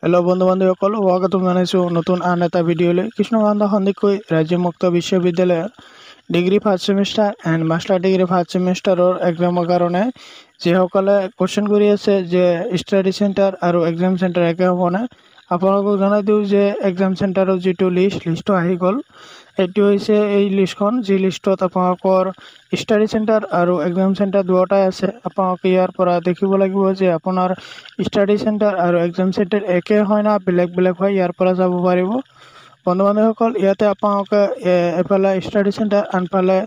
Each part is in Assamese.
হেল্ল' বন্ধু বান্ধৱীসকল, স্বাগতম জনাইছোঁ নতুন আন এটা ভিডিঅ'লৈ। কৃষ্ণকান্ত সন্দিকৈ ৰাজ্যিক মুক্ত বিশ্ববিদ্যালয়ৰ degree first semester and master degree first ছেমিষ্টাৰৰ এক্সামৰ কাৰণে যিসকলে কুৱেশ্যন কৰি আছে যে ষ্টাডি চেণ্টাৰ আৰু এক্সাম চেণ্টাৰ একে হ'বনে, আপোনালোকক জনাই দিওঁ যে এক্সাম চেণ্টাৰৰ যিটো লিষ্টটো আহি গ'ল, এইটো হৈছে এই লিষ্টখন, যি লিষ্টত আপোনালোকৰ ষ্টাডি চেণ্টাৰ আৰু এক্সাম চেণ্টাৰ দুয়োটাই আছে। আপোনালোকে ইয়াৰ পৰা দেখিব লাগিব যে আপোনাৰ ষ্টাডি চেণ্টাৰ আৰু এক্সাম চেণ্টাৰ একে হয় না বেলেগ বেলেগ হয়, ইয়াৰ পৰা যাব পাৰিব। বন্ধু বান্ধৱীসকল, ইয়াতে আপোনালোকে এফালে ষ্টাডি চেণ্টাৰ আনফালে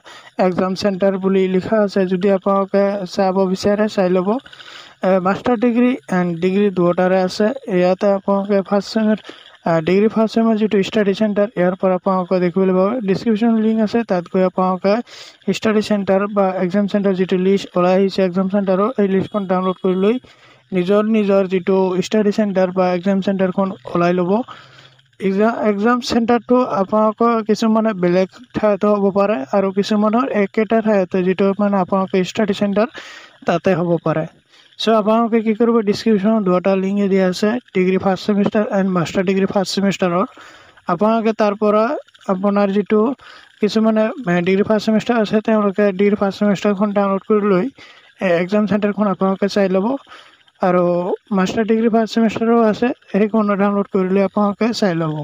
এক্সাম চেণ্টাৰ বুলি লিখা আছে। যদি আপোনালোকে চাব বিচাৰে চাই ল'ব। মাষ্টাৰ ডিগ্ৰী এণ্ড ডিগ্ৰী দুয়োটাৰে আছে। ইয়াতে আপোনালোকে ডিগ্ৰী ফাৰ্ষ্ট ছেমৰ যিটো ষ্টাডি চেণ্টাৰ, ইয়াৰ পৰা আপোনালোকে দেখিবলৈ পাব। ডিছক্ৰিপশ্যন লিংক আছে, তাত গৈ আপোনালোকে ষ্টাডি চেণ্টাৰ বা এক্সাম চেণ্টাৰ যিটো লিষ্ট ওলাই আহিছে এক্সাম চেণ্টাৰৰ, এই লিষ্টখন ডাউনলোড কৰি লৈ নিজৰ যিটো ষ্টাডি চেণ্টাৰ বা এক্সাম চেণ্টাৰখন ওলাই ল'ব। এক্সাম চেণ্টাৰটো আপোনালোকৰ কিছুমানে বেলেগ ঠাইতো হ'ব পাৰে আৰু কিছুমানৰ একেটা ঠাইতে, যিটো মানে আপোনালোকে ষ্টাডি চেণ্টাৰ তাতে হ'ব পাৰে। চ' আপোনালোকে কি কৰিব, ডিছক্ৰিপশ্যনত দুটা লিংক দিয়া আছে degree first semester and master degree first ছেমিষ্টাৰৰ। আপোনালোকে তাৰ পৰা আপোনাৰ যিটো কিছুমানে ডিগ্ৰী ফাৰ্ষ্ট ছেমিষ্টাৰ আছে, তেওঁলোকে ডিগ্ৰী ফাৰ্ষ্ট ছেমিষ্টাৰখন ডাউনলোড কৰি লৈ এক্সাম চেণ্টাৰখন আপোনালোকে চাই ল'ব। আৰু মাষ্টাৰ ডিগ্ৰী ফাৰ্ষ্ট ছেমিষ্টাৰো আছে, সেইখন ডাউনলোড কৰি লৈ আপোনালোকে চাই ল'ব।